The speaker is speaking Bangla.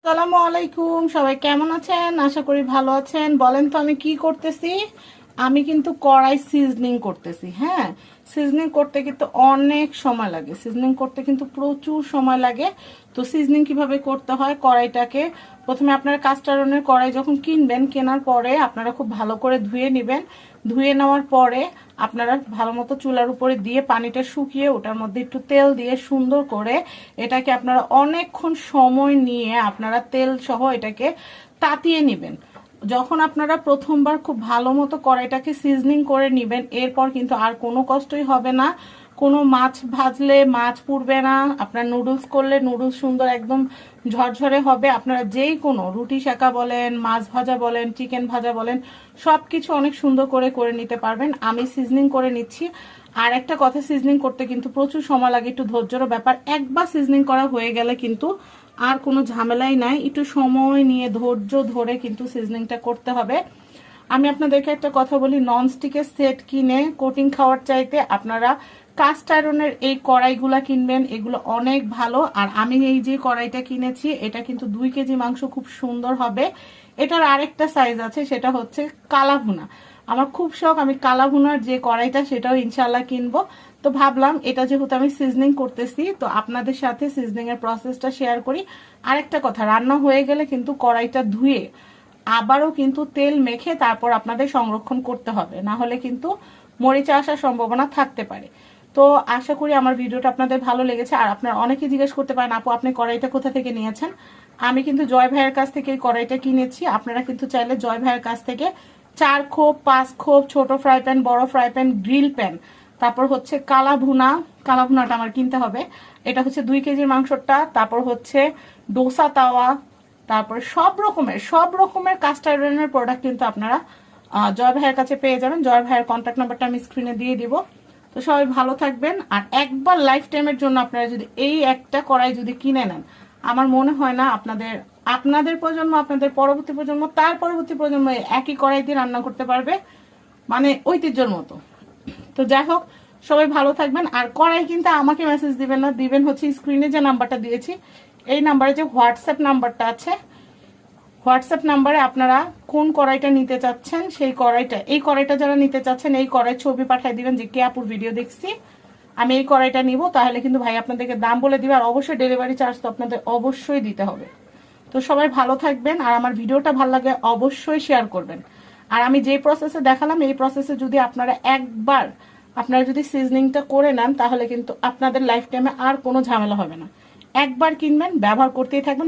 আসসালামু আলাইকুম, সবাই কেমন আছেন? আশা করি ভালো আছেন। বলেন তো আমি কি করতেছি? আমি কিন্তু কড়াই সিজনিং করতেছি। হ্যাঁ, সিজনিং করতে কিন্তু অনেক সময় লাগে, সিজনিং করতে কিন্তু প্রচুর সময় লাগে। তো সিজনিং কিভাবে করতে হয়, কড়াইটাকে প্রথমে আপনারা কাস্ট আয়রনের কড়াই যখন কিনবেন, কেনার পরে আপনারা খুব ভালো করে ধুয়ে নেবেন। ধুয়ে নেওয়ার পরে আপনারা ভালো মতো চুলার উপরে দিয়ে পানিটা শুকিয়ে ওটার মধ্যে একটু তেল দিয়ে সুন্দর করে এটাকে আপনারা অনেকক্ষণ সময় নিয়ে আপনারা তেল সহ এটাকে তাতিয়ে নেবেন। যখন আপনারা প্রথমবার খুব ভালো মতো কড়াইটাকে সিজনিং করে নেবেন, এরপর কিন্তু আর কোনো কষ্টই হবে না। কোনো মাছ ভাজলে মাছ পুড়বে না, আপনার নুডলস করলে নুডলস সুন্দর একদম ঝরঝরে হবে। আপনারা যেই কোনো রুটি সেকা বলেন, মাছ ভাজা বলেন, চিকেন ভাজা বলেন, সব কিছু অনেক সুন্দর করে করে নিতে পারবেন। আমি সিজনিং করে নিচ্ছি। আর একটা কথা, সিজনিং করতে কিন্তু প্রচুর সময় লাগে, একটু ধৈর্যেরও ব্যাপার। একবার সিজনিং করা হয়ে গেলে কিন্তু আর কোনো ঝামেলাই নাই, একটু সময় নিয়ে ধৈর্য ধরে কিন্তু সিজনিংটা করতে হবে। আমি আপনাদেরকে একটা কথা বলি, ননস্টিকের সেট কিনে কোটিং খাওয়ার চাইতে আপনারা কাস্ট আয়রনের এই কড়াইগুলা কিনবেন, এগুলো অনেক ভালো। আর আমি এই যে কড়াইটা কিনেছি, এটা কিন্তু 2 কেজি মাংস খুব সুন্দর হবে। এটার আরেকটা সাইজ আছে, সেটা হচ্ছে কালাভুনা। আমার খুব শখ, আমি কালাভুনার যে কড়াইটা সেটাও ইনশাল্লাহ কিনবো। তো ভাবলাম এটা যেহেতু আমি সিজনিং করতেছি, তো আপনাদের সাথে সিজনিং এর প্রসেসটা শেয়ার করি। আরেকটা কথা, রান্না হয়ে গেলে কিন্তু কড়াইটা ধুয়ে আবারও কিন্তু তেল মেখে তারপর আপনাদের সংরক্ষণ করতে হবে, না হলে কিন্তু মরিচা আসার সম্ভাবনা থাকতে পারে। তো আশা করি আমার ভিডিওটা আপনাদের ভালো লেগেছে। আর আপনারা অনেকে জিজ্ঞেস করতে পারেন, আপু আপনি কড়াইটা কোথা থেকে নিয়েছেন? আমি কিন্তু জয় ভাইয়ের কাছ থেকে এই কড়াইটা কিনেছি। আপনারা কিন্তু চাইলে জয় ভাইয়ের কাছ থেকে 4 খোপ 5 খোপ ছোট ফ্রাই প্যান, বড় ফ্রাই প্যান, গ্রিল প্যান, তারপর হচ্ছে কালাভুনাটা আমার কিনতে হবে। এটা হচ্ছে 2 কেজির মাংসটা। তারপর হচ্ছে ডোসা তাওয়া, তারপর সব রকমের কাস্ট আয়রনের প্রোডাক্ট কিন্তু আপনারা জয় ভাইয়ের কাছে পেয়ে যাবেন। জয় ভাইয়ের কন্ট্যাক্ট নাম্বারটা আমি স্ক্রিনে দিয়ে দিব। তো সবাই ভালো থাকবেন। আর একবার লাইফ টাইমের জন্য আপনারা যদি এই একটা কড়াই যদি কিনে নেন, আমার মনে হয় না আপনাদের প্রজন্ম, আপনাদের পরবর্তী প্রজন্ম, তার পরবর্তী প্রজন্ম একই কড়াই দিয়ে রান্না করতে পারবে, মানে ঐতিহ্যের মতো। তো যাই হোক, সবাই ভালো থাকবেন। আর কড়াই কিন্তু আমাকে মেসেজ দিবেন না, দিবেন হচ্ছে স্ক্রিনে যে নাম্বারটা দিয়েছি, এই নাম্বারে যে হোয়াটসঅ্যাপ নাম্বারটা আছে, হোয়াটসঅ্যাপ নাম্বারে আপনারা কোন কড়াইটা নিতে চাচ্ছেন, এই কড়াইটা যারা নিতে চাচ্ছেন, এই কড়াই ছবি পাঠিয়ে দিবেন যে কে আপুর ভিডিও দেখছি, আমি এই কড়াইটা নিব। তাহলে কিন্তু ভাই আপনাদেরকে দাম বলে দিবে। আর অবশ্যই ডেলিভারি চার্জ তো আপনাদের অবশ্যই দিতে হবে। তো সবাই ভালো থাকবেন। আর আমার ভিডিওটা ভালো লাগে অবশ্যই শেয়ার করবেন। আর আমি যে প্রসেসে দেখালাম, এই প্রসেসে যদি আপনারা যদি সিজনিংটা করে নেন, তাহলে কিন্তু আপনাদের লাইফ টাইমে আর কোনো ঝামেলা হবে না। একবার কিনবেন, ব্যবহার করতেই থাকবেন।